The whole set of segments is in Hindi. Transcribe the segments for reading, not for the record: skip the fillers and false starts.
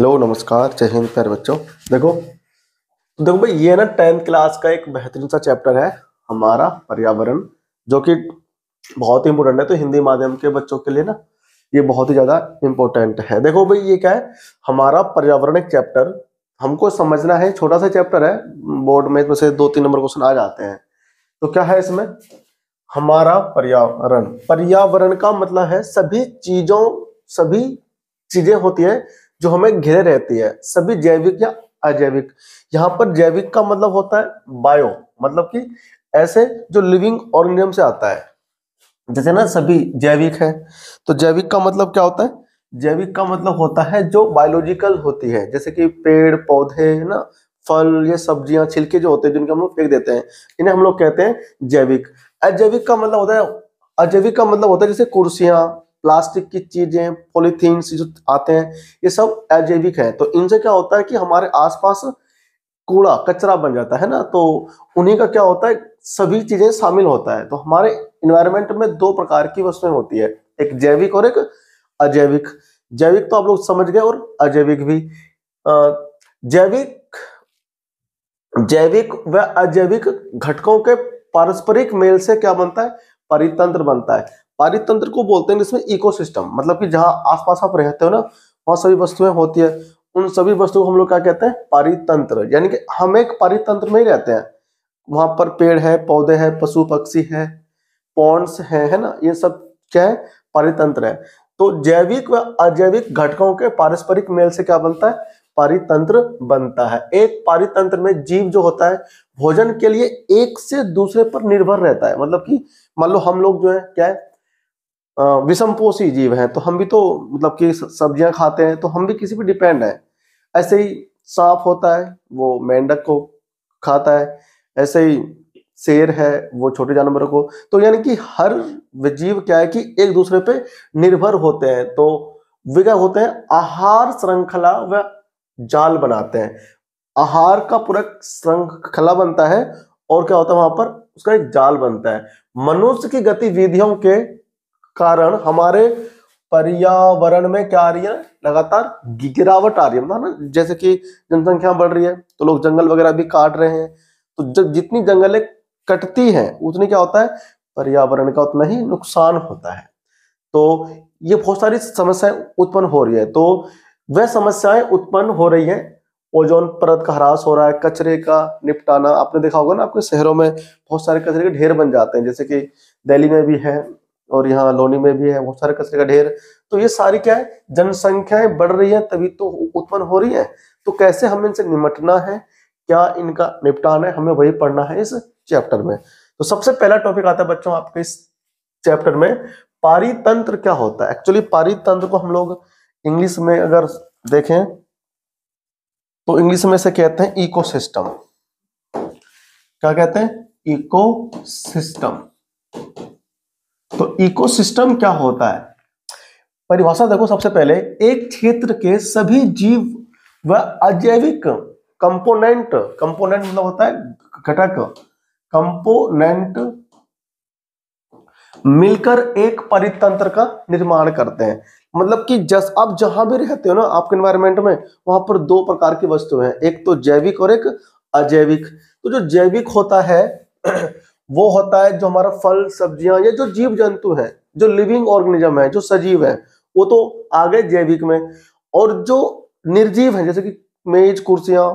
हेलो नमस्कार, जय हिंद प्यारे बच्चों। देखो देखो भाई, ये ना 10th क्लास का एक बेहतरीन सा चैप्टर है हमारा पर्यावरण, जो कि बहुत ही इंपॉर्टेंट है। तो हिंदी माध्यम के बच्चों के लिए ना ये बहुत ही ज्यादा इंपॉर्टेंट है। देखो भाई, ये क्या है, हमारा पर्यावरण एक चैप्टर हमको समझना है। छोटा सा चैप्टर है, बोर्ड में इसमें से 2-3 नंबर क्वेश्चन आ जाते हैं। तो क्या है इसमें, हमारा पर्यावरण। पर्यावरण का मतलब है सभी चीजें होती है जो हमें घेरे रहती है, सभी जैविक या अजैविक। यहाँ पर जैविक का मतलब होता है बायो, मतलब कि ऐसे जो लिविंग ऑर्गेनिज्म से आता है। जैसे ना सभी जैविक है, तो जैविक का मतलब क्या होता है, जैविक का मतलब होता है जो बायोलॉजिकल होती है, जैसे कि पेड़ पौधे है ना, फल, ये सब्जियां, छिलके जो होते हैं जिनके हम लोग फेंक देते हैं, इन्हें हम लोग कहते हैं जैविक। अजैविक का मतलब होता है, अजैविक का मतलब होता है जैसे कुर्सियां, प्लास्टिक की चीजें, पॉलीथीन जो आते हैं, ये सब अजैविक है। तो इनसे क्या होता है कि हमारे आसपास कूड़ा कचरा बन जाता है ना, तो उन्हीं का क्या होता है, सभी चीजें शामिल होता है। तो हमारे इन्वायरमेंट में दो प्रकार की वस्तुएं होती है, एक जैविक और एक अजैविक। जैविक तो आप लोग समझ गए, और अजैविक भी। जैविक जैविक व अजैविक घटकों के पारस्परिक मेल से क्या बनता है, परितंत्र बनता है। परितंत्र को बोलते हैं इसमें इकोसिस्टम, मतलब कि जहां आसपास आप रहते हो ना, वहां सभी वस्तुएं होती है, उन सभी वस्तुओं को हम लोग क्या कहते हैं, परितंत्र। यानी कि हम एक परितंत्र में ही रहते हैं। वहां पर पेड़ है, पौधे हैं, पशु पक्षी है, पॉन्ड्स है ना, ये सब क्या है, परितंत्र है। तो जैविक व अजैविक घटकों के पारस्परिक मेल से क्या बनता है, परितंत्र बनता है। एक परितंत्र में जीव जो होता है भोजन के लिए एक से दूसरे पर निर्भर रहता है। मतलब कि मान लो हम लोग जो है क्या है, विषमपोषी जीव हैं, तो हम भी तो मतलब कि सब्जियां खाते हैं, तो हम भी किसी पे डिपेंड है। ऐसे ही सांप होता है, वो मेंढक को खाता है। ऐसे ही शेर है, वो छोटे जानवरों को। तो यानी कि हर जीव क्या है कि एक दूसरे पे निर्भर होते हैं। तो वे क्या होते हैं, आहार श्रृंखला व जाल बनाते हैं। आहार का पूरा श्रृंखला बनता है, और क्या होता है वहां पर, उसका एक जाल बनता है। मनुष्य की गतिविधियों के कारण हमारे पर्यावरण में क्या आ रही है, लगातार गिरावट आ रही है ना। जैसे कि जनसंख्या बढ़ रही है, तो लोग जंगल वगैरह भी काट रहे हैं। तो जब जितनी जंगलें कटती हैं, उतनी क्या होता है, पर्यावरण का उतना ही नुकसान होता है। तो ये बहुत सारी समस्याएं उत्पन्न हो रही है। तो वह समस्याएं उत्पन्न हो रही है, ओजोन परत का ह्रास हो रहा है, कचरे का निपटाना। आपने देखा होगा ना, आपके शहरों में बहुत सारे कचरे के ढेर बन जाते हैं, जैसे कि दिल्ली में भी है, और यहाँ लोनी में भी है बहुत सारे कचरे का ढेर। तो ये सारी क्या है, जनसंख्याएं बढ़ रही है तभी तो उत्पन्न हो रही है। तो कैसे हमें इनसे निपटना है, क्या इनका निपटान है, हमें वही पढ़ना है इस चैप्टर में। तो सबसे पहला टॉपिक आता है बच्चों आपके इस चैप्टर में, पारितंत्र क्या होता है। एक्चुअली पारितंत्र को हम लोग इंग्लिश में अगर देखें तो इंग्लिश में से कहते हैं इकोसिस्टम। क्या कहते हैं, इकोसिस्टम। तो इकोसिस्टम क्या होता है, परिभाषा देखो। सबसे पहले, एक क्षेत्र के सभी जीव व अजैविक कंपोनेंट, कंपोनेंट मतलब होता है घटक, कंपोनेंट मिलकर एक परितंत्र का निर्माण करते हैं। मतलब कि जस आप जहां भी रहते हो ना, आपके एनवायरनमेंट में, वहां पर दो प्रकार की वस्तुएं हैं, एक तो जैविक और एक अजैविक। तो जो जैविक होता है वो होता है जो हमारा फल सब्जियां, ये जो जीव जंतु है, जो लिविंग ऑर्गेनिज्म है, जो सजीव है, वो तो आ गए जैविक में। और जो निर्जीव है, जैसे कि मेज कुर्सियां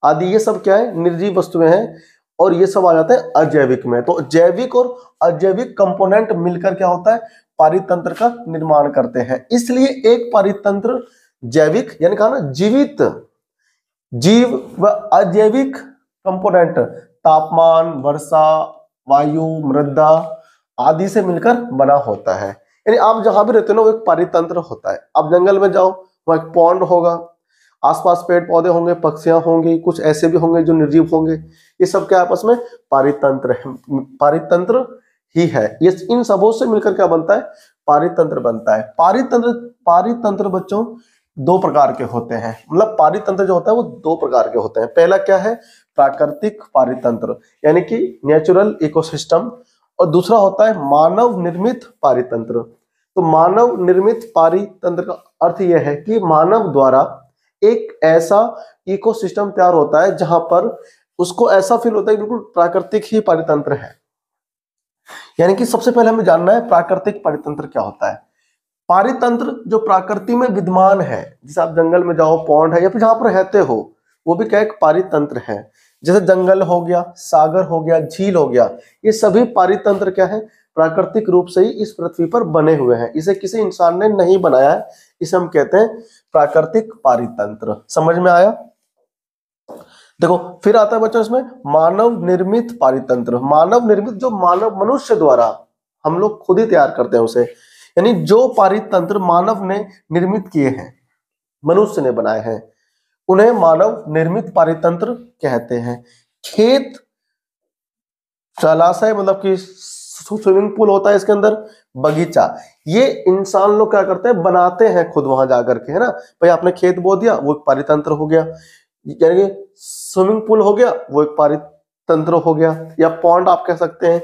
आदि, ये सब क्या है, निर्जीव वस्तुएं हैं, और ये सब आ जाते हैं अजैविक में। तो जैविक और अजैविक कंपोनेंट मिलकर क्या होता है, पारितंत्र का निर्माण करते हैं। इसलिए एक पारितंत्र जैविक, यानी कहा ना जीवित जीव व अजैविक कंपोनेंट, तापमान, वर्षा, वायु, मृदा आदि से मिलकर बना होता है। यानी आप जहां भी रहते हो ना, वो एक पारितंत्र होता है। आप जंगल में जाओ, वहां एक पॉन्ड होगा, आसपास पेड़ पौधे होंगे, पक्षियां होंगी, कुछ ऐसे भी होंगे जो निर्जीव होंगे। ये सब क्या आपस में पारितंत्र है, पारितंत्र ही है। ये इन सबों से मिलकर क्या बनता है, पारितंत्र बनता है। पारितंत्र पारितंत्र बच्चों दो प्रकार के होते हैं। मतलब पारितंत्र जो होता है वो दो प्रकार के होते हैं। पहला क्या है, प्राकृतिक पारितंत्र, यानी कि नेचुरल इकोसिस्टम। और दूसरा होता है मानव निर्मित पारितंत्र। तो मानव निर्मित पारितंत्र का अर्थ यह है कि मानव द्वारा एक ऐसा इकोसिस्टम तैयार होता है जहां पर उसको ऐसा फील होता है कि बिल्कुल प्राकृतिक ही पारितंत्र है। यानी कि सबसे पहले हमें जानना है प्राकृतिक पारितंत्र क्या होता है। पारितंत्र जो प्रकृति में विद्यमान है, जैसे आप जंगल में जाओ, पौंड है या फिर जहां पर रहते हो, वो भी क्या एक पारितंत्र है। जैसे जंगल हो गया, सागर हो गया, झील हो गया, ये सभी पारितंत्र क्या है, प्राकृतिक रूप से ही इस पृथ्वी पर बने हुए हैं। इसे किसी इंसान ने नहीं बनाया है, इसे हम कहते हैं प्राकृतिक पारितंत्र। समझ में आया? देखो फिर आता है बच्चों इसमें मानव निर्मित पारितंत्र। मानव निर्मित जो मानव मनुष्य द्वारा हम लोग खुद ही तैयार करते हैं उसे, यानी जो पारितंत्र मानव ने निर्मित किए हैं, मनुष्य ने बनाए हैं, उन्हें मानव निर्मित पारितंत्र कहते हैं। खेत, जलाशय मतलब कि स्विमिंग पूल होता है इसके अंदर, बगीचा, ये इंसान लोग क्या करते हैं, बनाते हैं खुद वहां जाकर के, है ना। भाई आपने खेत बो दिया, वो एक पारितंत्र हो गया। यानी कि स्विमिंग पूल हो गया, वो एक पारितंत्र हो गया। या पॉन्ड आप कह सकते हैं,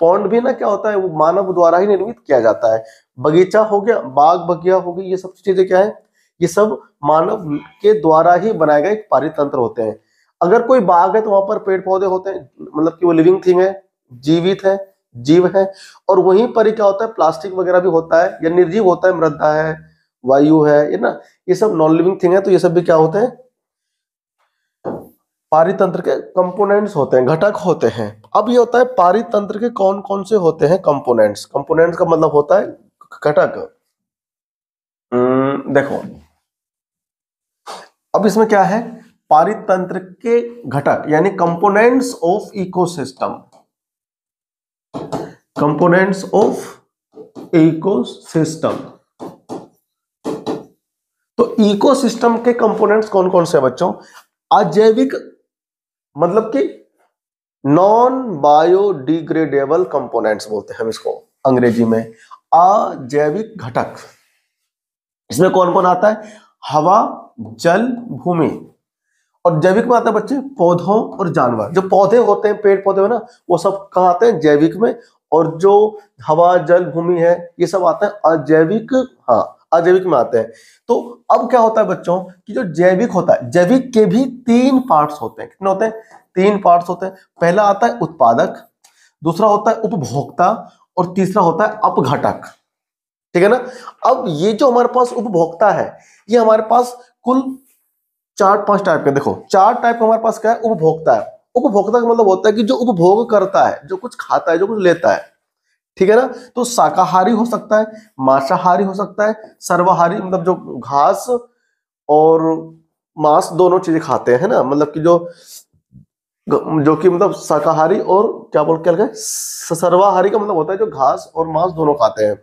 पॉन्ड भी ना क्या होता है, वो मानव द्वारा ही निर्मित किया जाता है। बगीचा हो गया, बाग बगिया हो गई, ये सब चीजें क्या है, ये सब मानव के द्वारा ही बनाए गए एक पारितंत्र होते हैं। अगर कोई बाग है तो वहां पर पेड़ पौधे होते हैं, मतलब कि वो लिविंग थिंग है, जीवित है, जीव है। और वहीं पर ही क्या होता है, प्लास्टिक वगैरह भी होता है, या निर्जीव होता है, मृदा है, वायु है, ये ना, ये सब नॉन लिविंग थिंग है। तो ये सब भी क्या होते हैं, पारितंत्र के कंपोनेंट्स होते हैं, घटक होते हैं। अब ये होता है पारितंत्र के कौन कौन से होते हैं कंपोनेंट्स। कंपोनेंट्स का मतलब होता है घटक। देखो अब इसमें क्या है, पारितंत्र के घटक यानी components of ecosystem. Components of ecosystem. तो इकोसिस्टम के कंपोनेंट्स कौन कौन से हैं बच्चों? अजैविक मतलब कि नॉन बायोडिग्रेडेबल कंपोनेंट्स बोलते हैं हम इसको अंग्रेजी में, अजैविक घटक। इसमें कौन कौन आता है? हवा, जल, भूमि। और जैविक में आता है बच्चे पौधों और जानवर। जो पौधे होते हैं, पेड़ पौधे हो ना, वो सब कहाँ आते हैं, जैविक में। और जो हवा, जल, भूमि है, ये सब आते हैं अजैविक, हाँ अजैविक में आते हैं। तो अब क्या होता है बच्चों कि जो जैविक होता है, जैविक के भी 3 पार्ट्स होते हैं। कितने होते हैं? 3 पार्ट्स होते हैं। पहला आता है उत्पादक, दूसरा होता है उपभोक्ता, और तीसरा होता है अपघटक। ठीक है ना। अब ये जो हमारे पास उपभोक्ता है, ये हमारे पास कुल 4-5 टाइप के, देखो 4 टाइप का हमारे पास क्या है, उपभोक्ता है। उपभोक्ता का मतलब होता है कि जो उपभोग करता है, जो कुछ खाता है, जो कुछ लेता है। ठीक है ना। तो शाकाहारी हो सकता है, मांसाहारी हो सकता है, सर्वाहारी मतलब जो घास और मांस दोनों चीजें खाते हैं ना, मतलब कि जो कि मतलब शाकाहारी और क्या बोल के लगे, सर्वाहारी का मतलब होता है जो घास और मांस दोनों खाते हैं।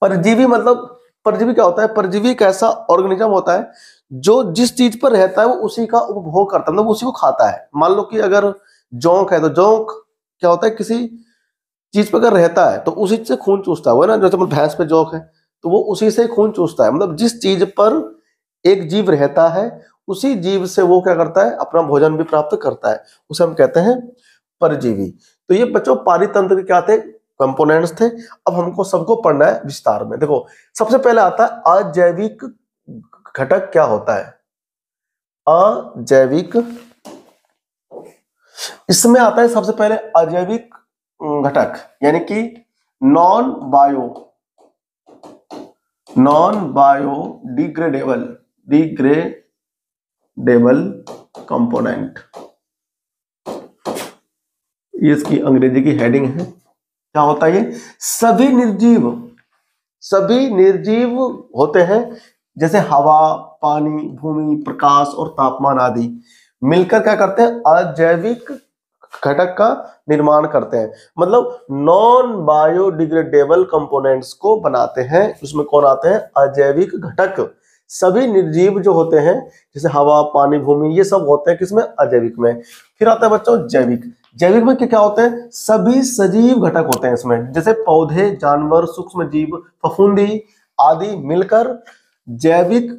परजीवी मतलब, परजीवी क्या होता है, परजीवी एक ऐसा ऑर्गेनिज्म होता है जो जिस चीज पर रहता है वो उसी का उपभोग करता है, मतलब उसी को खाता है। मान लो कि अगर जोंक है तो जोंक क्या होता है, किसी चीज पर अगर रहता है तो उसी से खून चूसता है, वो ना, जैसे भैंस पे जोंक है तो वो उसी से खून चूसता है। मतलब जिस चीज पर एक जीव रहता है उसी जीव से वो क्या करता है, अपना भोजन भी प्राप्त करता है, उसे हम कहते हैं परजीवी। तो ये बच्चों पारितंत्र के क्या थे, कंपोनेंट्स थे। अब हमको सबको पढ़ना है विस्तार में। देखो सबसे पहले आता है अजैविक घटक क्या होता है। अजैविक, इसमें आता है सबसे पहले अजैविक घटक यानी कि नॉन बायोडिग्रेडेबल कंपोनेंट, ये इसकी अंग्रेजी की हेडिंग है। क्या होता है ये? सभी निर्जीव होते हैं, जैसे हवा, पानी, भूमि, प्रकाश और तापमान आदि मिलकर क्या करते हैं, अजैविक घटक का निर्माण करते हैं। मतलब नॉन बायोडिग्रेडेबल कंपोनेंट्स को बनाते हैं। उसमें कौन आते हैं, अजैविक घटक। सभी निर्जीव जो होते हैं जैसे हवा, पानी, भूमि, ये सब होते हैं किसमें, अजैविक में। फिर आता है बच्चों जैविक। जैविक में क्या होते हैं, सभी सजीव घटक होते हैं इसमें, जैसे पौधे, जानवर, सूक्ष्म जीव, फफूंदी आदि मिलकर जैविक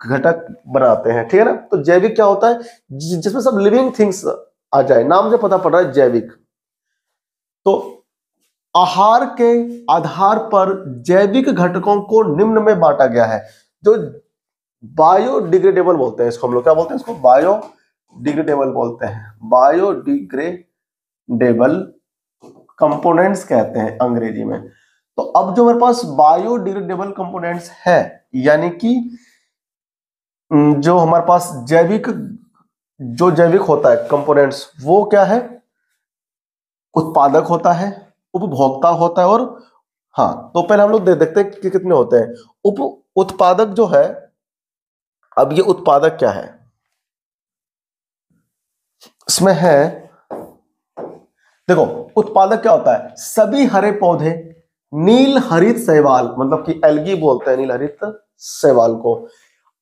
घटक बनाते हैं। ठीक है ना। तो जैविक क्या होता है, जिसमें सब लिविंग थिंग्स आ जाए, नाम से पता पड़ रहा है जैविक। तो आहार के आधार पर जैविक घटकों को निम्न में बांटा गया है। जो बायोडिग्रेडेबल बोलते हैं इसको, हम लोग क्या बोलते हैं इसको, बायोडिग्रेडेबल बोलते हैं, बायोडिग्रेडेबल कंपोनेंट्स कहते हैं अंग्रेजी में। तो अब जो मेरे पास बायोडिग्रेडेबल कंपोनेंट्स है, यानी कि जो हमारे पास जैविक होता है कंपोनेंट्स, वो क्या है, उत्पादक होता है, उपभोक्ता होता है, और हाँ, तो पहले हम लोग देखते हैं कि कितने होते हैं। उत्पादक जो है, अब ये उत्पादक क्या है, इसमें है, देखो उत्पादक क्या होता है, सभी हरे पौधे नील हरित शैवाल, मतलब कि एल्गी बोलते हैं नील हरित शैवाल को,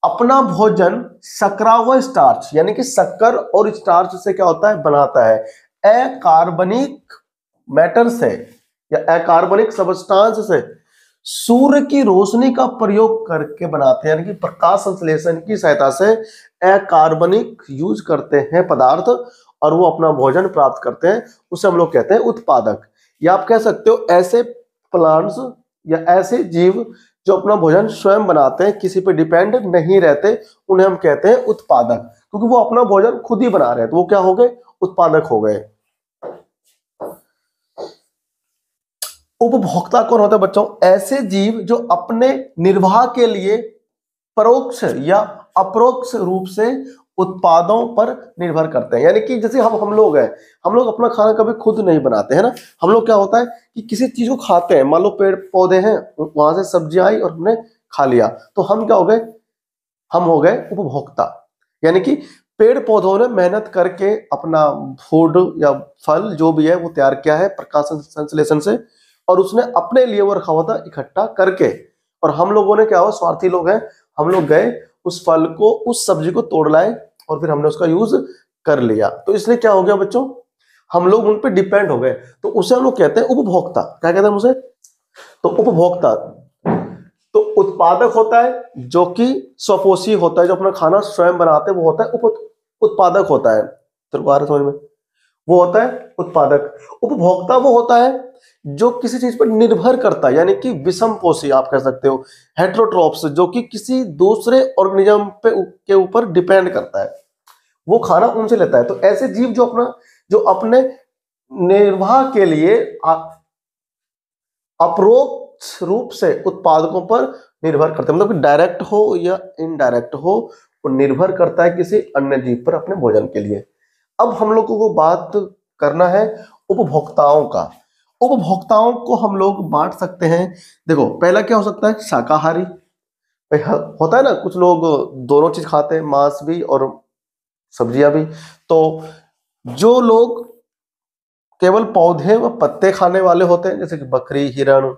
अपना भोजन शर्करा व स्टार्च, यानी कि शक्कर और स्टार्च से क्या होता है, बनाता है, अकार्बनिक मैटर से या अकार्बनिक सबस्टांस से सूर्य की रोशनी का प्रयोग करके बनाते हैं, यानी कि प्रकाश संश्लेषण की सहायता से अकार्बनिक यूज करते हैं पदार्थ और वो अपना भोजन प्राप्त करते हैं, उसे हम लोग कहते हैं उत्पादक। या आप कह सकते हो ऐसे प्लांट्स या ऐसे जीव जो अपना भोजन स्वयं बनाते हैं, किसी पे डिपेंड नहीं रहते, उन्हें हम कहते हैं उत्पादक, क्योंकि वो अपना भोजन खुद ही बना रहे हैं, तो वो क्या हो गए, उत्पादक हो गए। उपभोक्ता कौन होता है बच्चों, ऐसे जीव जो अपने निर्वाह के लिए परोक्ष या अपरोक्ष रूप से उत्पादों पर निर्भर करते हैं, यानी कि जैसे हम लोग हैं, हम लोग अपना खाना कभी खुद नहीं बनाते हैं ना, हम लोग क्या होता है कि किसी चीज को खाते हैं, मान लो पेड़ पौधे हैं, वहां से सब्जियां आई और हमने खा लिया, तो हम क्या हो गए, हम हो गए उपभोक्ता। यानी कि पेड़ पौधों ने मेहनत करके अपना फूड या फल जो भी है वो तैयार किया है प्रकाश संश्लेषण से, और उसने अपने लिए वो रखा हुआ था इकट्ठा करके, और हम लोगों ने क्या हुआ, स्वार्थी लोग हैं, हम लोग गए उस फल को, उस सब्जी को तोड़ लाए और फिर हमने उसका यूज कर लिया, तो इसलिए क्या हो गया बच्चों, हम लोग उन पे डिपेंड हो गए, तो उसे हम लोग कहते हैं उपभोक्ता। क्या कहते हैं उसे, तो उपभोक्ता। तो उत्पादक होता है जो कि स्वपोषी होता है, जो अपना खाना स्वयं बनाते हैं, वो होता है उत्पादक होता है, तो आ रहा समझ में, वो होता है उत्पादक। उपभोक्ता वो होता है जो किसी चीज पर निर्भर करता है, यानी कि विषमपोषी आप कह सकते हो, हेट्रोट्रोप्स, जो कि किसी दूसरे ऑर्गेनिज्म पे के ऊपर डिपेंड करता है, वो खाना उनसे लेता है। तो ऐसे जीव जो अपने निर्वाह के लिए अपरोक्ष रूप से उत्पादकों पर निर्भर करते हैं, मतलब कि डायरेक्ट हो या इनडायरेक्ट हो, वो निर्भर करता है किसी अन्य जीव पर अपने भोजन के लिए। अब हम लोगों को बात करना है उपभोक्ताओं का। उपभोक्ताओं को हम लोग बांट सकते हैं, देखो पहला क्या हो सकता है, शाकाहारी, होता है ना, कुछ लोग दोनों चीज खाते हैं, मांस भी और सब्जियां भी। तो जो लोग केवल पौधे व पत्ते खाने वाले होते हैं, जैसे कि बकरी, हिरण,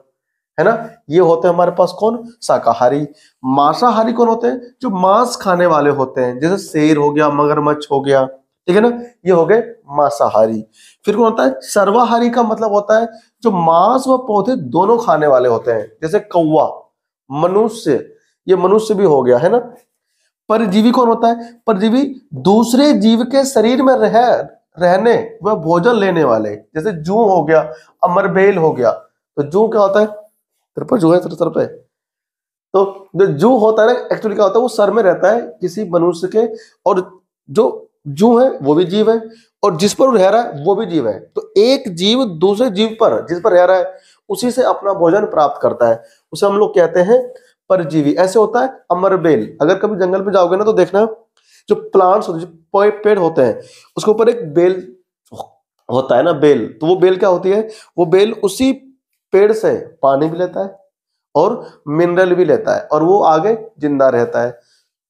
है ना, ये होते हैं हमारे पास कौन, शाकाहारी। मांसाहारी कौन होते हैं, जो मांस खाने वाले होते हैं, जैसे शेर हो गया, मगरमच्छ हो गया, ठीक है ना, ये हो गए मांसाहारी। फिर कौन होता है, सर्वाहारी, का मतलब होता है जो मांस व पौधे दोनों खाने वाले होते हैं, जैसे कौवा, मनुष्य, ये मनुष्य भी हो गया, है ना। परजीवी कौन होता है, परजीवी दूसरे जीव के शरीर में रहने व भोजन लेने वाले, जैसे जू हो गया, अमरबेल हो गया। तो जू क्या होता है, तेरे पर जू है सर पे, तो जो जू होता है ना, एक्चुअली क्या होता है, वो सर में रहता है किसी मनुष्य के, और जो जू है वो भी जीव है, और जिस पर वो रह रहा है वो भी जीव है। तो एक जीव दूसरे जीव पर, जिस पर रह रहा है, उसी से अपना भोजन प्राप्त करता है, उसे हम लोग कहते हैं परजीवी। ऐसे होता है अमरबेल, अगर कभी जंगल में जाओगे ना तो देखना, जो प्लांट्स होते हैं, पेड़ होते हैं, उसके ऊपर एक बेल होता है ना, बेल, तो वो बेल क्या होती है, वो बेल उसी पेड़ से पानी भी लेता है और मिनरल भी लेता है, और वो आगे जिंदा रहता है,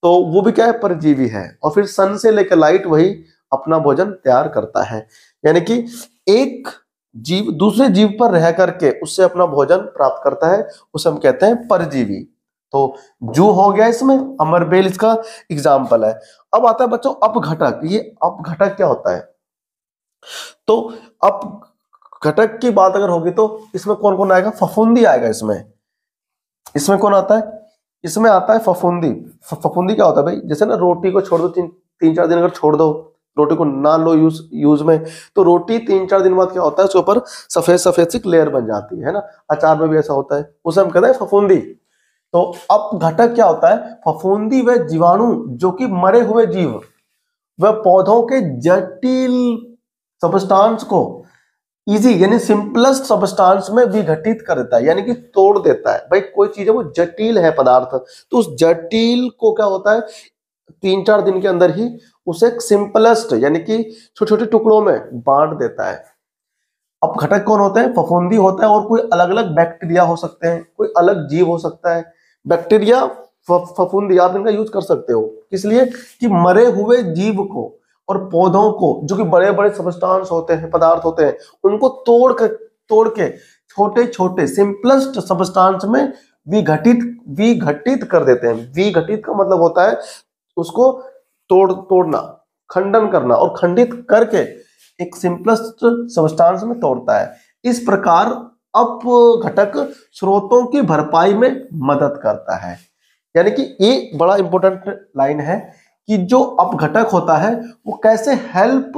तो वो भी क्या है, परजीवी है। और फिर सन से लेकर लाइट वही अपना भोजन तैयार करता है, यानी कि एक जीव दूसरे जीव पर रह करके उससे अपना भोजन प्राप्त करता है, उसे हम कहते हैं परजीवी। तो जू हो गया इसमें, अमरबेल इसका एग्जाम्पल है। अब आता है बच्चों अपघटक। ये अपघटक क्या होता है, तो अपघटक की बात अगर होगी तो इसमें कौन कौन आएगा, फफूंदी आएगा इसमें कौन आता है, इसमें आता है फफूंदी। फफूंदी क्या होता है भाई, जैसे ना रोटी को छोड़ दो, तीन चार दिन अगर छोड़ दो, रोटी को ना लो यूज में, तो रोटी 3-4 दिन बाद क्या होता है, उसके ऊपर सफेद सफेद सी लेयर बन जाती है ना, अचार में भी ऐसा होता है, उसे हम कहते हैं फफूंदी। तो अपघटक क्या होता है? फफूंदी व जीवाणु जो कि मरे हुए जीव व पौधों के जटिल सबस्टांस को इजी यानी सिंपलेस्ट सबस्टांस में विघटित कर देता है, यानी कि तोड़ देता है। भाई कोई चीज है वो जटिल है पदार्थ, तो उस जटिल को क्या होता है 3-4 दिन के अंदर ही उसे सिंपलेस्ट यानी कि छोटे छोटे टुकड़ों में बांट देता है। अब घटक कौन होते हैं? फफूंदी होता है और कोई अलग अलग बैक्टीरिया हो सकते हैं, कोई अलग जीव हो सकता है। बैक्टीरिया फफूंदी आप इनका यूज कर सकते हो, इसलिए कि मरे हुए जीव को और पौधों को जो कि बड़े बड़े सबस्टांस होते हैं, पदार्थ होते हैं, उनको तोड़ के छोटे छोटे सिंपलेस्ट सबस्टांस में विघटित कर देते हैं। विघटित का मतलब होता है उसको तोड़ना, खंडन करना, और खंडित करके एक सिंपलेस्ट सबस्टांस में तोड़ता है। इस प्रकार अपघटक स्रोतों की भरपाई में मदद करता है। यानी कि ये बड़ा इंपॉर्टेंट लाइन है कि जो अपघटक होता है वो कैसे हेल्प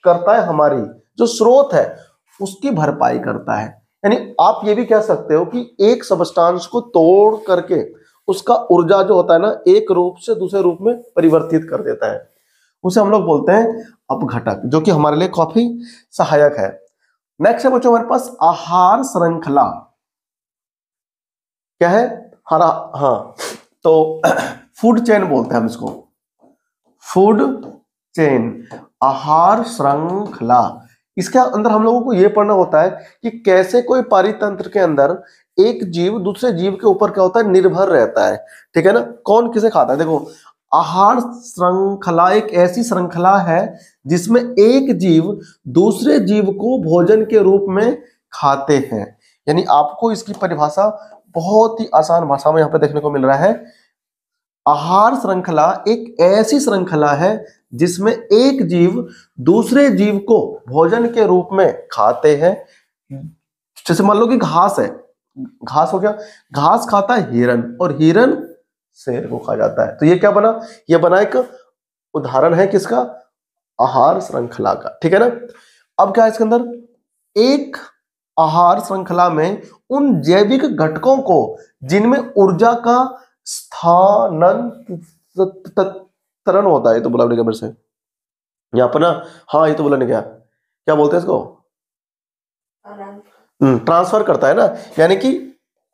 करता है, हमारी जो स्रोत है उसकी भरपाई करता है। यानी आप ये भी कह सकते हो कि एक सबस्टांस को तोड़ करके उसका ऊर्जा जो होता है ना, एक रूप से दूसरे रूप में परिवर्तित कर देता है, उसे हम लोग बोलते हैं अपघटक, जो कि हमारे लिए काफी सहायक है। नेक्स्ट है बच्चों हमारे पास आहार श्रृंखला। क्या है? हरा, हाँ, तो फूड चेन बोलते हैं हम इसको, फूड चेन, आहार श्रृंखला। इसके अंदर हम लोगों को यह पढ़ना होता है कि कैसे कोई पारितंत्र के अंदर एक जीव दूसरे जीव के ऊपर क्या होता है, निर्भर रहता है। ठीक है ना, कौन किसे खाता है। देखो, आहार श्रृंखला एक ऐसी श्रृंखला है जिसमें एक जीव दूसरे जीव को भोजन के रूप में खाते हैं। यानी आपको इसकी परिभाषा बहुत ही आसान भाषा में यहां पे देखने को मिल रहा है। आहार श्रृंखला एक ऐसी श्रृंखला है जिसमें एक जीव दूसरे जीव को भोजन के रूप में खाते हैं। जैसे मान लो कि घास है, घास हो गया, घास खाता है हिरन और हिरन शेर को खा जाता है। तो ये क्या बना? ये बना एक उदाहरण है किसका? आहार श्रृंखला का। ठीक है ना। अब क्या है इसके अंदर? एक आहार श्रृंखला में उन जैविक घटकों को जिनमें ऊर्जा का स्थानांतरण होता है, ये तो बोला नहीं मेरे से यहाँ पर ना, हाँ ये तो बोला नहीं, क्या बोलते हैं इसको? ट्रांसफर करता है ना। यानी कि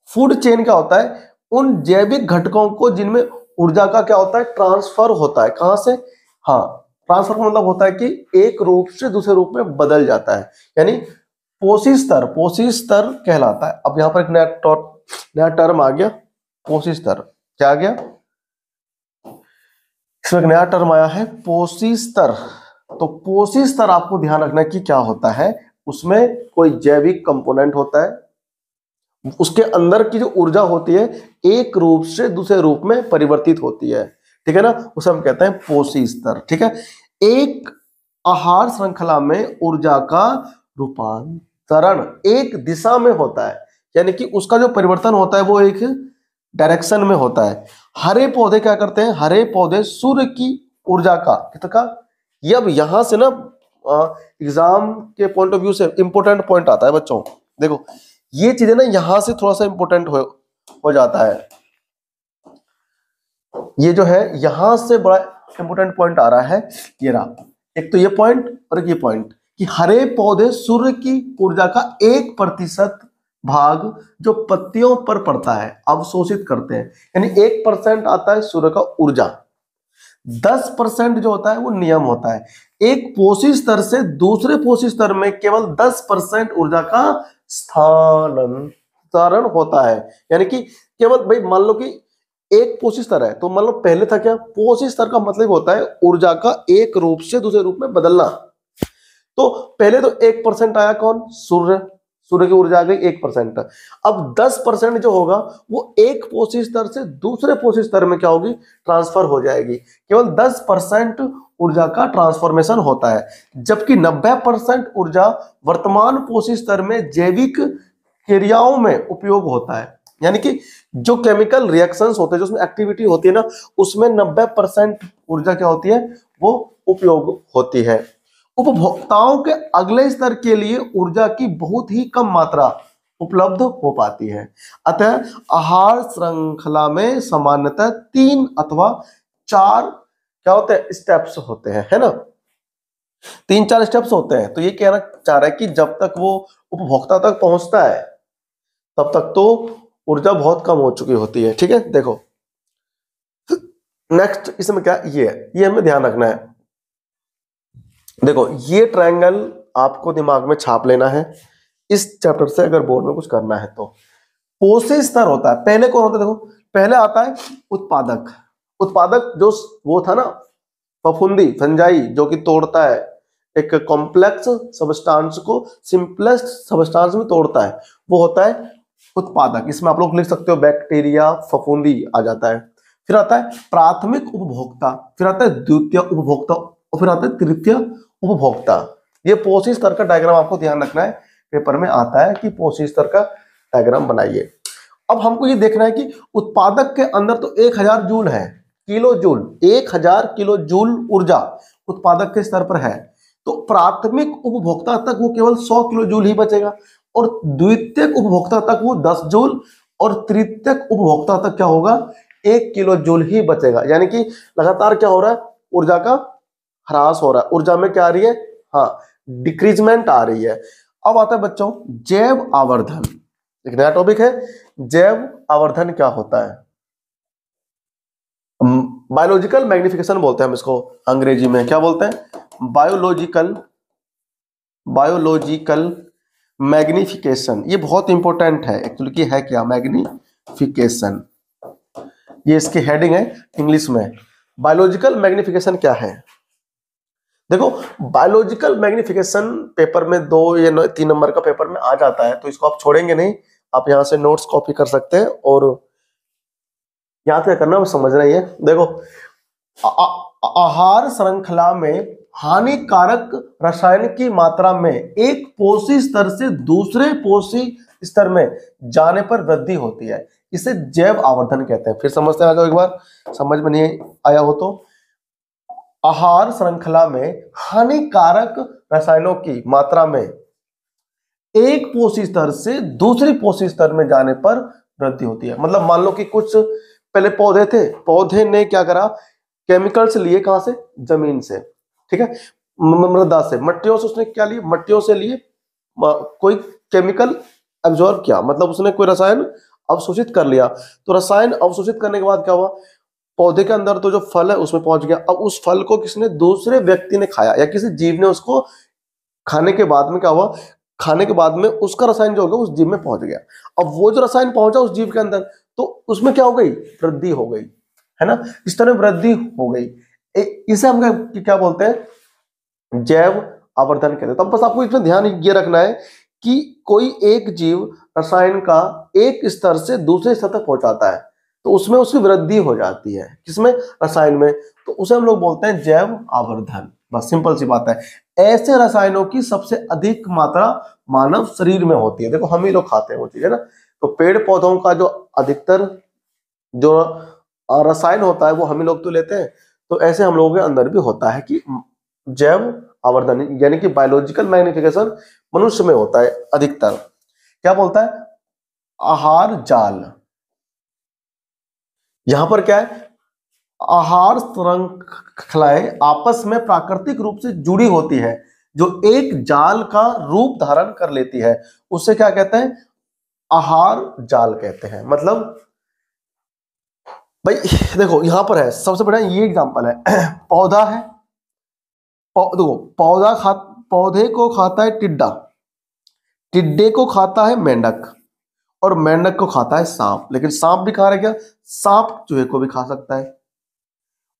फूड चेन क्या होता है? उन जैविक घटकों को जिनमें ऊर्जा का क्या होता है, ट्रांसफर होता है। कहां से? हाँ, ट्रांसफर का मतलब होता है कि एक रूप से दूसरे रूप में बदल जाता है, यानी पोषिस्तर कहलाता है। अब यहां पर एक नया टर्म आ गया, पोषिस्तर। क्या आ गया? इसमें एक नया टर्म आया है, पोषिस्तर। तो पोषिस्तर आपको ध्यान रखना कि क्या होता है, उसमें कोई जैविक कंपोनेंट होता है, उसके अंदर की जो ऊर्जा होती है एक रूप से दूसरे रूप में परिवर्तित होती है। ठीक है ना, उसे हम कहते हैं पोषिस्तर। ठीक है। एक आहार श्रृंखला में ऊर्जा का रूपांतरण एक दिशा में होता है, यानी कि उसका जो परिवर्तन होता है वो एक डायरेक्शन में होता है। हरे पौधे क्या करते हैं? हरे पौधे सूर्य की ऊर्जा का कितना, ये अब यहां से ना एग्जाम के पॉइंट ऑफ व्यू से इंपॉर्टेंट पॉइंट आता है बच्चों। देखो ये चीजें ना यहां से थोड़ा सा इंपॉर्टेंट हो जाता है। ये जो है यहां से बड़ा इंपॉर्टेंट पॉइंट आ रहा है, ये रहा। एक तो ये पॉइंट और एक ये पॉइंट कि हरे पौधे सूर्य की ऊर्जा का 1% भाग जो पत्तियों पर पड़ता है अवशोषित करते हैं। यानी 1% आता है सूर्य का ऊर्जा, 10% जो होता है वो नियम होता है। एक पोषी स्तर से दूसरे पोषी स्तर में केवल 10% ऊर्जा का स्थानांतरण होता है। यानी कि केवल, भाई मान लो कि एक पोषी स्तर है, तो मान लो पहले था क्या, पोषी स्तर का मतलब होता है ऊर्जा का एक रूप से दूसरे रूप में बदलना। तो पहले तो 1% आया, कौन? सूर्य की ऊर्जा आ गई 1%। अब 10% जो होगा वो एक पोषी स्तर से दूसरे पोषी स्तर में क्या होगी, ट्रांसफर हो जाएगी। केवल 10% ऊर्जा का ट्रांसफॉर्मेशन होता है, जबकि 90% ऊर्जा वर्तमान पोषी स्तर में जैविक क्रियाओं में उपयोग होता है। यानी कि जो केमिकल रिएक्शंस होते हैं, जो उसमें एक्टिविटी होती है ना, उसमें 90% ऊर्जा क्या होती है, वो उपयोग होती है। उपभोक्ताओं के अगले स्तर के लिए ऊर्जा की बहुत ही कम मात्रा उपलब्ध हो पाती है। अतः आहार श्रृंखला में सामान्यतः 3 अथवा 4 क्या होते हैं, स्टेप्स होते हैं, है ना, 3-4 स्टेप्स होते हैं। तो ये कहना चाह रहा है कि जब तक वो उपभोक्ता तक पहुंचता है तब तक तो ऊर्जा बहुत कम हो चुकी होती है। ठीक है, देखो नेक्स्ट इसमें क्या, ये हमें ध्यान रखना है। देखो ये ट्रायंगल आपको दिमाग में छाप लेना है इस चैप्टर से अगर बोर्ड में कुछ करना है तो। पोषी स्तर होता है, पहले कौन होता है, देखो पहले आता है उत्पादक। उत्पादक जो वो था ना फफूंदी फंजाई जो कि तोड़ता है एक कॉम्प्लेक्स सबस्टांस को सिंपलेस्ट सबस्टांस में तोड़ता है, वो होता है उत्पादक। इसमें आप लोग लिख सकते हो बैक्टीरिया, फफूंदी आ जाता है। फिर आता है प्राथमिक उपभोक्ता, फिर आता है द्वितीय उपभोक्ता और फिर आता है तृतीय उपभोक्ता। ये पोषी स्तर का डायग्राम आपको ध्यान रखना है, पेपर में आता है कि पोषी स्तर का डायग्राम बनाइए। अब हमको ये देखना है कि उत्पादक के अंदर तो 1000 जूल है, किलो जूल, 1000 किलो जूल ऊर्जा उत्पादक के स्तर पर है। तो प्राथमिक उपभोक्ता तक वो केवल 100 किलो जूल ही बचेगा और द्वितीयक उपभोक्ता तक वो 10 जूल और तृतीयक उपभोक्ता तक क्या होगा 1 किलो जूल ही बचेगा। यानी कि लगातार क्या हो रहा है, ऊर्जा का ह्रास हो रहा है, ऊर्जा में क्या आ रही है, हाँ डिक्रीजमेंट आ रही है। अब आता है बच्चों जैव आवर्धन, एक नया टॉपिक है। जैव आवर्धन क्या होता है, बायोलॉजिकल मैग्निफिकेशन बोलते हैं हम इसको, अंग्रेजी में क्या बोलते हैं, बायोलॉजिकल मैग्निफिकेशन। ये बहुत इंपॉर्टेंट है एक्चुअली कि है क्या मैग्निफिकेशन, ये इसकी हेडिंग है इंग्लिश में। बायोलॉजिकल मैग्निफिकेशन क्या है, देखो बायोलॉजिकल मैग्निफिकेशन पेपर में 2 या 3 नंबर का पेपर में आ जाता है, तो इसको आप छोड़ेंगे नहीं, आप यहां से नोट्स कॉपी कर सकते हैं और याद क्या करना वो समझना ही है। देखो आहार श्रृंखला में हानिकारक रसायन की मात्रा में एक पोषी स्तर से दूसरे पोषी स्तर में जाने पर वृद्धि होती है, इसे जैव आवर्धन कहते हैं। फिर समझते हैं, आ जाओ एक बार, समझ में नहीं आया हो तो। आहार श्रृंखला में हानिकारक रसायनों की मात्रा में एक पोषी स्तर से दूसरे पोषी स्तर में जाने पर वृद्धि होती है। मतलब मान लो कि कुछ पहले पौधे थे, पौधे ने क्या करा, केमिकल्स लिए कहां से, जमीन से, ठीक है, मृदा से, मट्टियों से उसने क्या लिए, मट्टियों से लिए कोई केमिकल एब्जॉर्ब किया, मतलब उसने कोई रसायन अवशोषित कर लिया। तो रसायन अवशोषित करने के बाद क्या हुआ, पौधे के अंदर तो जो फल है उसमें पहुंच गया। अब उस फल को किसने, दूसरे व्यक्ति ने खाया या किसी जीव ने उसको खाने के बाद में क्या हुआ, खाने के बाद में उसका रसायन जो होगा उस जीव में पहुंच गया। अब वो जो रसायन पहुंचा उस जीव के अंदर तो उसमें क्या हो गई, वृद्धि हो गई, है ना, इस तरह वृद्धि हो गई। इसे हम क्या बोलते हैं, जैव आवर्धन कहते हैं। तब बस आपको इसमें ध्यान ये रखना है कि कोई एक जीव रसायन का एक स्तर से दूसरे स्तर तक पहुंचाता है तो उसमें उसकी वृद्धि हो जाती है, किसमें, रसायन में, तो उसे हम लोग बोलते हैं जैव आवर्धन। बस सिंपल सी बात है। ऐसे रसायनों की सबसे अधिक मात्रा मानव शरीर में होती है। देखो हम ही लोग खाते हैं वो चीज, है ना, तो पेड़ पौधों का जो अधिकतर जो रसायन होता है वो हम ही लोग तो लेते हैं, तो ऐसे हम लोगों के अंदर भी होता है कि जैव आवर्धन यानी कि बायोलॉजिकल मैग्निफिकेशन मनुष्य में होता है अधिकतर। क्या बोलता है, आहार जाल, यहां पर क्या है, आहार श्रृंखलाएं आपस में प्राकृतिक रूप से जुड़ी होती है जो एक जाल का रूप धारण कर लेती है, उसे क्या कहते हैं, आहार जाल कहते हैं। मतलब भाई देखो यहां पर है सबसे बड़ा ये एग्जांपल है पौधा है, देखो पौधे को खाता है टिड्डा, टिड्डे को खाता है मेंढक और मेंढक को खाता है सांप। लेकिन सांप भी खा रहा है क्या, सांप चूहे को भी खा सकता है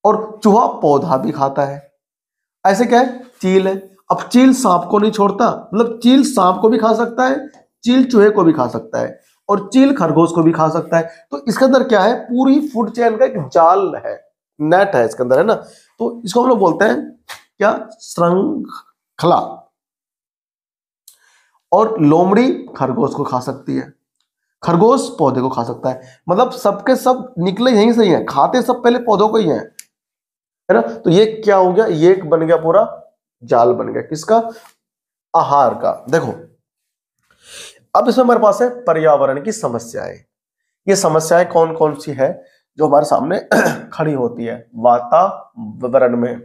और चूहा पौधा भी खाता है। ऐसे क्या है, चील है, अब चील सांप को नहीं छोड़ता, मतलब चील सांप को भी खा सकता है, चील चूहे को भी खा सकता है और चील खरगोश को भी खा सकता है। तो इसके अंदर क्या है, पूरी फूड चेन का एक जाल है, नेट है इसके अंदर, है ना। तो इसको हम लोग बोलते हैं क्या, श्रृंखला। और लोमड़ी खरगोश को खा सकती है, खरगोश पौधे को खा सकता है, मतलब सबके सब निकले यहीं से ही है, खाते सब पहले पौधों को ही है ना। तो ये क्या हो गया, ये एक बन गया पूरा जाल बन गया, किसका, आहार का। देखो अब इसमें हमारे पास है पर्यावरण की समस्याएं। ये समस्याएं कौन कौन सी है जो हमारे सामने खड़ी होती है वातावरण में,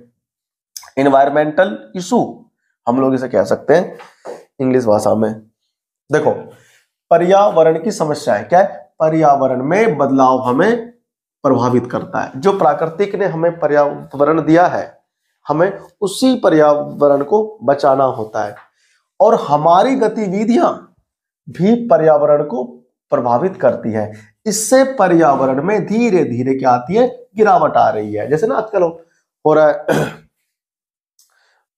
इन्वायरमेंटल इशू हम लोग इसे कह सकते हैं इंग्लिश भाषा में। देखो, पर्यावरण की समस्याएं क्या है? पर्यावरण में बदलाव हमें प्रभावित करता है। जो प्राकृतिक ने हमें पर्यावरण दिया है, हमें उसी पर्यावरण को बचाना होता है, और हमारी गतिविधियां भी पर्यावरण को प्रभावित करती है। इससे पर्यावरण में धीरे धीरे क्या आती है? गिरावट आ रही है। जैसे ना आजकल हो रहा है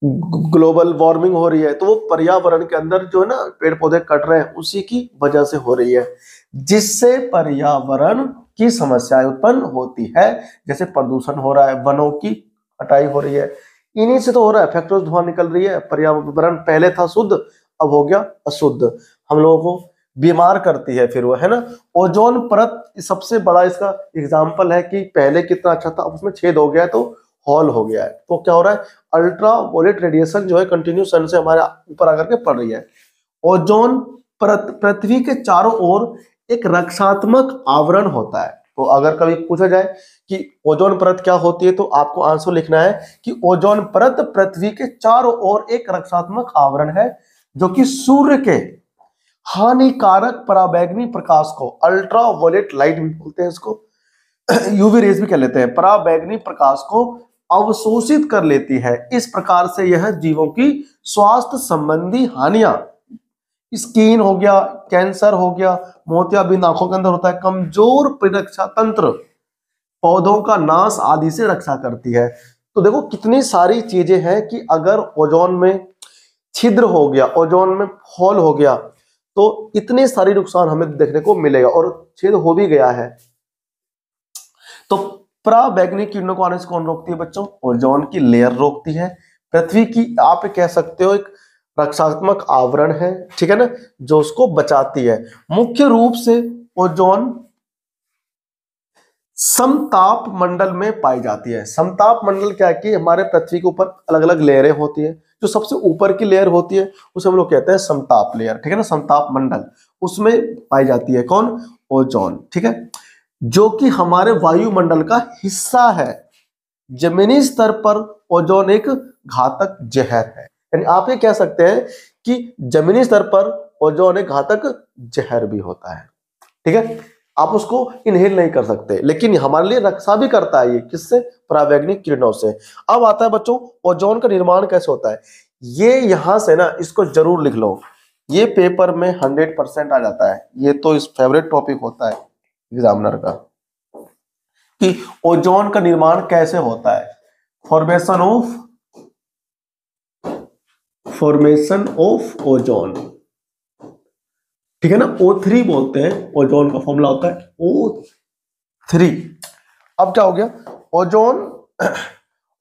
ग्लोबल वार्मिंग हो रही है, तो वो पर्यावरण के अंदर जो है ना पेड़ पौधे कट रहे हैं, उसी की वजह से हो रही है, जिससे पर्यावरण की समस्याएं उत्पन्न होती है। जैसे प्रदूषण हो रहा है, वनों की कटाई हो रही है, इन्हीं से तो हो रहा है। फैक्ट्री धुआं निकल रही है, पर्यावरण पहले था शुद्ध, अब हो गया अशुद्ध, हम लोगों को बीमार करती है फिर वो, है ना। ओजोन परत सबसे बड़ा इसका एग्जाम्पल है कि पहले कितना अच्छा था, अब उसमें छेद हो गया है तो हॉल हो गया है। तो क्या हो रहा है? अल्ट्रा वोलेट रेडिएशन जो है कंटिन्यू सन से हमारे ऊपर आकर के पड़ रही है। ओजोन परत पृथ्वी के चारों ओर एक रक्षात्मक आवरण होता है। तो अगर कभी पूछा जाए कि ओजोन परत क्या होती है, तो आपको आंसर लिखना है कि ओजोन परत पृथ्वी के चारों ओर एक रक्षात्मक आवरण है, जो कि सूर्य के हानिकारक पराबैंगनी प्रकाश को, अल्ट्रा वोलेट लाइट भी बोलते हैं इसको, यूवी रेज भी कह लेते हैं, पराबैंगनी प्रकाश को अवशोषित कर लेती है। इस प्रकार से यह जीवों की स्वास्थ्य संबंधी हानियां, स्किन हो गया, कैंसर हो गया, मोतियाबिंद आंखों के अंदर होता है, कमजोर प्रतिरक्षा तंत्र, पौधों का नाश आदि से रक्षा करती है। तो देखो कितनी सारी चीजें हैं कि अगर ओजोन में छिद्र हो गया, ओजोन में होल हो गया, तो इतने सारे नुकसान हमें देखने को मिलेगा, और छेद हो भी गया है। तो पराबैंगनी किरणों को आने से कौन रोकती है बच्चों? ओजोन की लेयर रोकती है। पृथ्वी की आप कह सकते हो एक रक्षात्मक आवरण है, ठीक है ना, जो उसको बचाती है। मुख्य रूप से ओजोन समताप मंडल में पाई जाती है। समताप मंडल क्या है कि हमारे पृथ्वी के ऊपर अलग अलग लेयरें होती है। जो सबसे ऊपर की लेयर होती है उसे हम लोग कहते हैं समताप लेयर, ठीक है ना, समताप मंडल, उसमें पाई जाती है कौन? ओजोन, ठीक है, जो कि हमारे वायुमंडल का हिस्सा है। जमीनी स्तर पर ओजोन एक घातक जहर है। यानी आप ये कह सकते हैं कि जमीनी स्तर पर ओजोन एक घातक जहर भी होता है, ठीक है। आप उसको इनहेल नहीं कर सकते, लेकिन हमारे लिए रक्षा भी करता है। ये किससे? पराबैंगनी किरणों से। अब आता है बच्चों ओजोन का निर्माण कैसे होता है। ये यहां से ना इसको जरूर लिख लो, ये पेपर में 100% आ जाता है। ये तो इस फेवरेट टॉपिक होता है एग्जामिनर का कि ओजोन का निर्माण कैसे होता है। फॉर्मेशन ऑफ ओजोन, ठीक है ना, O3 बोलते हैं। ओजोन का फॉर्मूला होता है O3। अब क्या हो गया?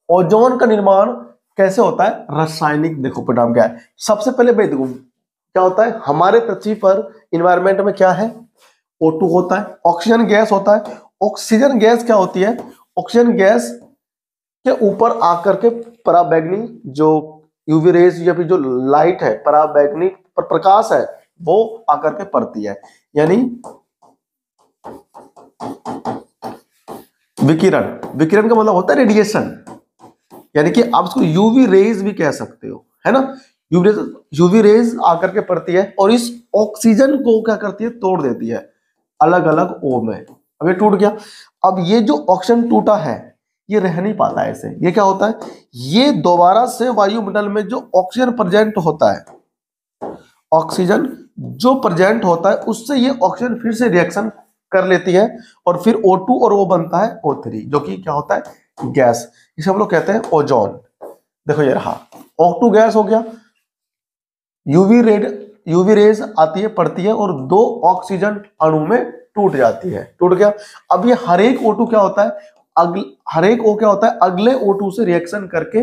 ओजोन का निर्माण कैसे होता है? रासायनिक देखो परिणाम क्या है। सबसे पहले भाई देखो क्या होता है, हमारे पृथ्वी पर इन्वायरमेंट में क्या है? O2 होता है, ऑक्सीजन गैस होता है। ऑक्सीजन गैस क्या होती है? ऑक्सीजन गैस के ऊपर आकर के पराबैंगनी जो यूवी रेज या फिर जो लाइट है, पराबैंगनी प्रकाश है, वो आकर के पड़ती है, यानी विकिरण। विकिरण का मतलब होता है रेडिएशन, यानी कि आप इसको यूवी रेज भी कह सकते हो, है ना। यूवी रेज आकर के पड़ती है और इस ऑक्सीजन को क्या करती है? तोड़ देती है अलग अलग ओ में। अब ये टूट गया। अब ये जो ऑक्सीजन टूटा है ये रह नहीं पाता है ऐसे। ये क्या होता है? ये दोबारा से वायुमंडल में जो ऑक्सीजन प्रेजेंट होता है, ऑक्सीजन जो प्रेजेंट होता है उससे ये ऑक्सीजन फिर से रिएक्शन कर लेती है और फिर O2 और वो बनता है O3, जो कि क्या होता है? गैस। इसे हम लोग कहते हैं ओजोन। देखो ये रहा, O2 गैस हो गया, यूवी रेज आती है, पड़ती है और दो ऑक्सीजन अणु में टूट जाती है। टूट गया। अब ये हर एक O2 क्या होता है? हर एक O क्या होता है? अगले O2 से रिएक्शन करके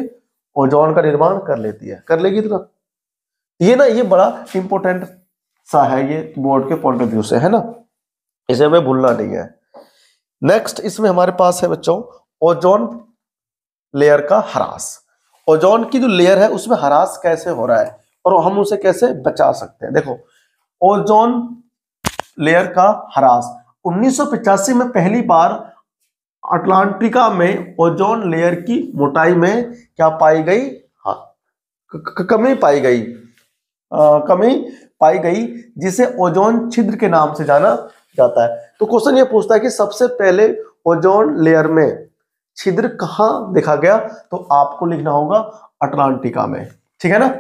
ओजोन का निर्माण कर लेती है, कर लेगी। तो ये ना ये बड़ा इंपॉर्टेंट सा है ये बोर्ड के पॉइंट ऑफ व्यू से, है ना, इसे हमें भूलना नहीं है। नेक्स्ट इसमें हमारे पास है बच्चों ओजोन लेयर का ह्रास। ओजोन की जो लेयर है उसमें ह्रास कैसे हो रहा है और हम उसे कैसे बचा सकते हैं। देखो ओजोन लेयर का ह्रास। 1985 में पहली बार अटलांटिका में ओजोन लेयर की मोटाई में क्या पाई गई? हाँ, कमी पाई गई, कमी पाई गई, जिसे ओजोन छिद्र के नाम से जाना जाता है। तो क्वेश्चन ये पूछता है कि सबसे पहले ओजोन लेयर में छिद्र कहां देखा गया? तो आपको लिखना होगा अटलांटिका में, ठीक है ना।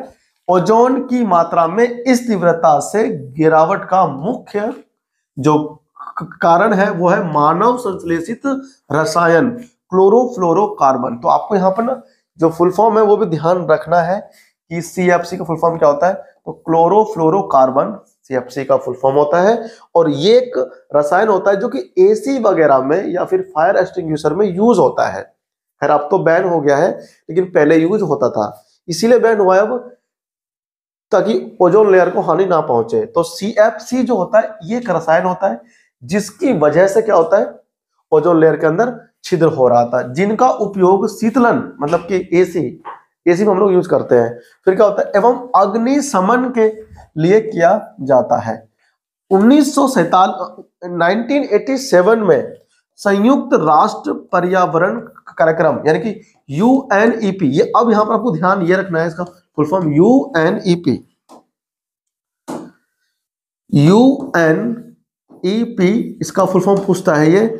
ओजोन की मात्रा में इस तीव्रता से गिरावट का मुख्य जो कारण है वो है मानव संश्लेषित रसायन क्लोरोफ्लोरोकार्बन। तो आपको यहाँ पर ना जो फुल फॉर्म है वो भी ध्यान रखना है कि CFC का फुल फॉर्म क्या होता है। तो क्लोरोफ्लोरोकार्बन CFC का फुल फॉर्म होता है, और ये एक रसायन होता है जो कि AC वगैरह में या फिर फायर एक्सटिंग्विशर में यूज होता है। खैर अब तो बैन हो गया है, लेकिन पहले यूज होता था, इसीलिए बैन हुआ है अब, ताकि ओजोन लेयर को हानि ना पहुंचे। तो CFC जो होता है ये एक रसायन होता है जिसकी वजह से क्या होता है, ओजोन लेयर के अंदर छिद्र हो रहा था, जिनका उपयोग शीतलन मतलब कि एसी में हम लोग यूज करते हैं। फिर क्या होता है, एवं अग्निशमन के लिए किया जाता है। 1987 में संयुक्त राष्ट्र पर्यावरण कार्यक्रम यानी कि UNEP, ये अब यहां पर आपको ध्यान ये रखना है, इसका फुल फॉर्म UNEP, इसका फुल फॉर्म पूछता है ये,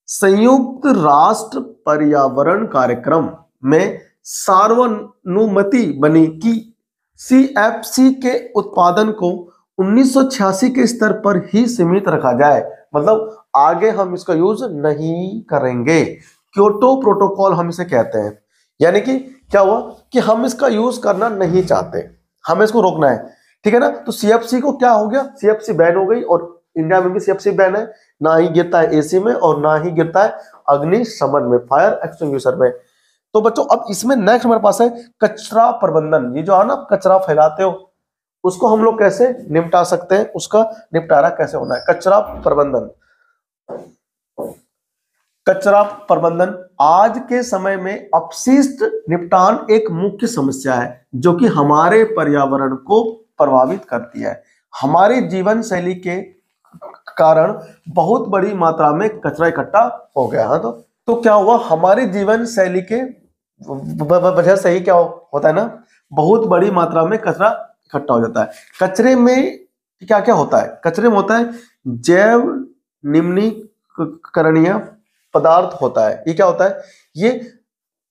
संयुक्त राष्ट्र पर्यावरण कार्यक्रम में सर्वानुमति बनी कि CFC के उत्पादन को 1986 के स्तर पर ही सीमित रखा जाए, मतलब आगे हम इसका यूज नहीं करेंगे। क्योटो प्रोटोकॉल हम इसे कहते हैं, यानी कि क्या हुआ कि हम इसका यूज करना नहीं चाहते, हमें इसको रोकना है, ठीक है ना। तो CFC को क्या हो गया, CFC बैन हो गई, और इंडिया में भी CFC बैन है, ना ही गिरता है AC में और ना ही गिरता है अग्निशमन में, फायर एक्सटिंग्विशर में। तो बच्चों अब इसमें नेक्स्ट हमारे पास है कचरा प्रबंधन। ये जो है ना कचरा फैलाते हो उसको हम लोग कैसे निपटा सकते हैं, उसका निपटारा कैसे होना है। कचरा प्रबंधन, कचरा प्रबंधन आज के समय में अपशिष्ट निपटान एक मुख्य समस्या है जो कि हमारे पर्यावरण को प्रभावित करती है। हमारी जीवन शैली के कारण बहुत बड़ी मात्रा में कचरा इकट्ठा हो गया है। तो क्या हुआ, हमारी जीवन शैली के वजह से ही क्या होता है ना, बहुत बड़ी मात्रा में कचरा इकट्ठा हो जाता है। कचरे में क्या क्या होता है, कचरे में होता है जैव निम्नीकरणीय पदार्थ होता है। ये क्या होता है, ये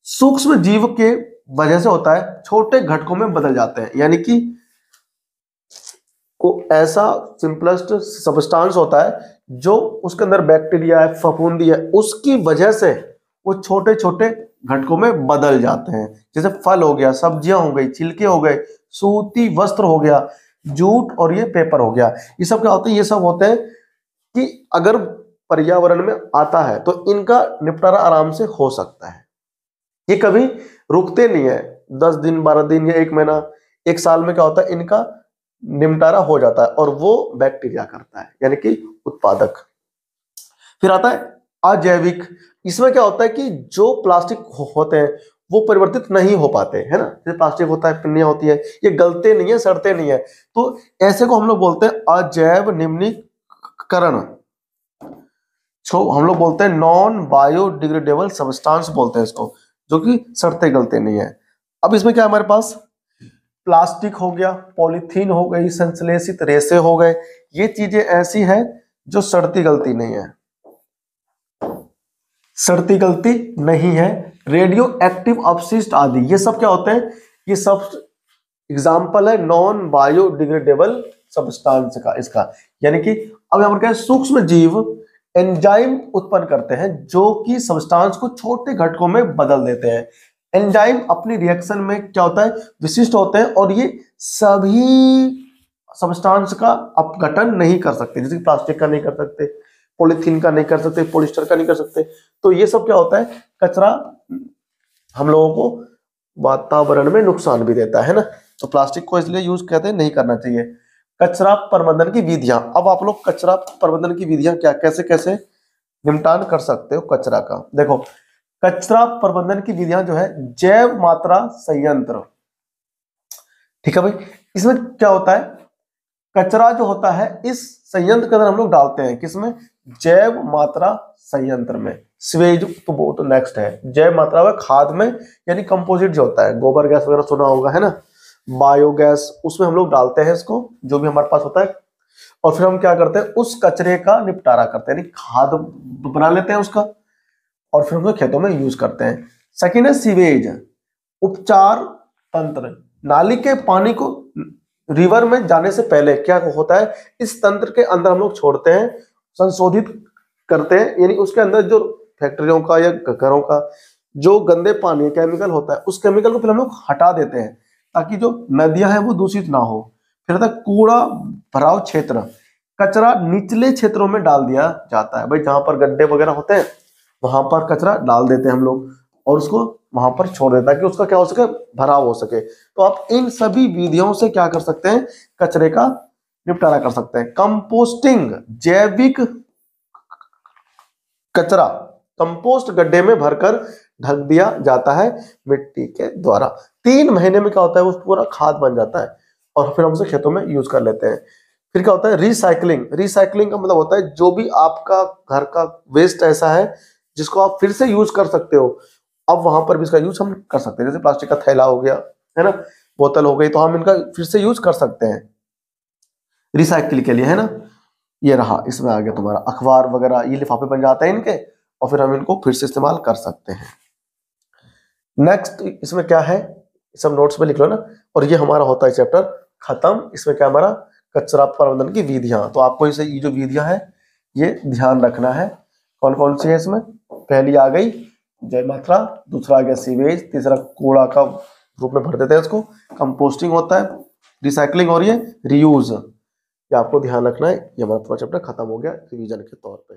सूक्ष्म जीव के वजह से होता है, छोटे घटकों में बदल जाते हैं, यानी कि को ऐसा सिंपलेस्ट सब्सटेंस होता है जो उसके अंदर बैक्टीरिया है, फफूंदी है, उसकी वजह से वो छोटे छोटे घटकों में बदल जाते हैं। जैसे फल हो गया, सब्जियां हो गई, छिलके हो गए, सूती वस्त्र हो गया, जूट और ये पेपर हो गया। ये सब क्या होते हैं, ये सब होते हैं कि अगर पर्यावरण में आता है तो इनका निपटारा आराम से हो सकता है। ये कभी रुकते नहीं है, 10 दिन 12 दिन या 1 महीना 1 साल में क्या होता है, इनका निपटारा हो जाता है, और वो बैक्टीरिया करता है, यानी कि उत्पादक। फिर आता है अजैविक। इसमें क्या होता है कि जो प्लास्टिक होते हैं वो परिवर्तित नहीं हो पाते, है ना। जैसे प्लास्टिक होता है, पिन्नियां होती है, ये गलते नहीं है, सड़ते नहीं है, तो ऐसे को हम लोग बोलते हैं अजैव निम्नीकरण। हम लोग बोलते हैं नॉन बायोडिग्रेडेबल सब्सटेंस बोलते हैं इसको, जो कि सड़ते गलते नहीं है। अब इसमें क्या है हमारे पास, प्लास्टिक हो गया, पॉलीथीन हो गई, संश्लेषित रेसे हो गए, ये चीजें ऐसी हैं जो सड़ती गलती नहीं है, सड़ती गलती नहीं है। रेडियो एक्टिव अपशिष्ट आदि ये सब क्या होते हैं, ये सब एग्जाम्पल है नॉन बायोडिग्रेडेबल सब्सटेंस का, इसका। यानी कि अब यहां पर क्या है, सूक्ष्म जीव एंजाइम उत्पन्न करते हैं जो कि सब्सटेंस को छोटे घटकों में बदल देते हैं। एंजाइम अपनी रिएक्शन में क्या होता है, विशिष्ट होते हैं, और ये सभी सब्सटेंस का अपघटन नहीं कर सकते, जैसे प्लास्टिक का नहीं कर सकते, पॉलीथीन का नहीं कर सकते, पॉलिस्टर का नहीं कर सकते। तो ये सब क्या होता है, कचरा हम लोगों को वातावरण में नुकसान भी देता है ना। तो प्लास्टिक को इसलिए यूज कहते हैं, नहीं करना चाहिए। कचरा प्रबंधन की विधियां, अब आप लोग कचरा प्रबंधन की विधियां क्या, कैसे कैसे निपटान कर सकते हो कचरा का। देखो कचरा प्रबंधन की विधियां जो है, जैव मात्रा संयंत्र, ठीक है भाई। इसमें क्या होता है, कचरा जो होता है इस संयंत्र के अंदर हम लोग डालते हैं, किसमें? जैव मात्रा संयंत्र में। स्वेज तो वो तो नेक्स्ट है। जैव मात्रा में खाद में, यानी कंपोजिट जो होता है, गोबर गैस वगैरह सुना होगा है ना, बायोगैस, उसमें हम लोग डालते हैं इसको, जो भी हमारे पास होता है। और फिर हम क्या करते हैं, उस कचरे का निपटारा करते हैं, यानी खाद बना लेते हैं उसका, और फिर हम खेतों में यूज करते हैं। सेकेंड है सीवेज, उपचार तंत्र। नाली के पानी को रिवर में जाने से पहले क्या होता है, इस तंत्र के अंदर हम लोग छोड़ते हैं, संशोधित करते हैं, यानी उसके अंदर जो फैक्ट्रियों का या घरों का जो गंदे पानी केमिकल होता है, उस केमिकल को फिर हम लोग हटा देते हैं, ताकि जो नदियां हैं वो दूषित ना हो। फिर तक कूड़ा भराव क्षेत्र, कचरा निचले क्षेत्रों में डाल दिया जाता है। भाई जहां पर गड्ढे वगैरह होते हैं वहां पर कचरा डाल देते हैं हम लोग, और उसको वहां पर छोड़ देता है कि उसका क्या हो सके, भराव हो सके। तो आप इन सभी विधियों से क्या कर सकते हैं, कचरे का निपटारा कर सकते हैं। कंपोस्टिंग, जैविक कचरा कंपोस्ट गड्ढे में भरकर ढक दिया जाता है मिट्टी के द्वारा। 3 महीने में क्या होता है, वो पूरा खाद बन जाता है, और फिर हम उसे खेतों में यूज कर लेते हैं। फिर क्या होता है, रिसाइकलिंग। रिसाइकलिंग का मतलब होता है जो भी आपका घर का वेस्ट ऐसा है जिसको आप फिर से यूज कर सकते हो, अब वहां पर भी इसका यूज हम कर सकते हैं। जैसे प्लास्टिक का थैला हो गया है ना, बोतल हो गई, तो हम इनका फिर से यूज कर सकते हैं रिसाइकिल के लिए, है ना। ये रहा, इसमें आ गया तुम्हारा अखबार वगैरह, ये लिफाफे बन जाते हैं इनके, और फिर हम इनको फिर से इस्तेमाल कर सकते हैं। नेक्स्ट इसमें क्या है, सब नोट्स में लिख लो ना। और ये हमारा होता है चैप्टर खत्म। इसमें क्या हमारा, कचरा प्रबंधन की विधियां। तो आपको इसे ये जो विधियां हैं ये ध्यान रखना है। कौन कौन सी है इसमें, पहली आ गई जय मात्रा, दूसरा आ गया सीवेज, तीसरा कूड़ा का रूप में भर देते हैं इसको, कंपोस्टिंग होता है, रिसाइकलिंग और ये रीयूज। ये आपको ध्यान रखना है। ये हमारा पूरा चैप्टर खत्म हो गया रिवीजन के तौर पे।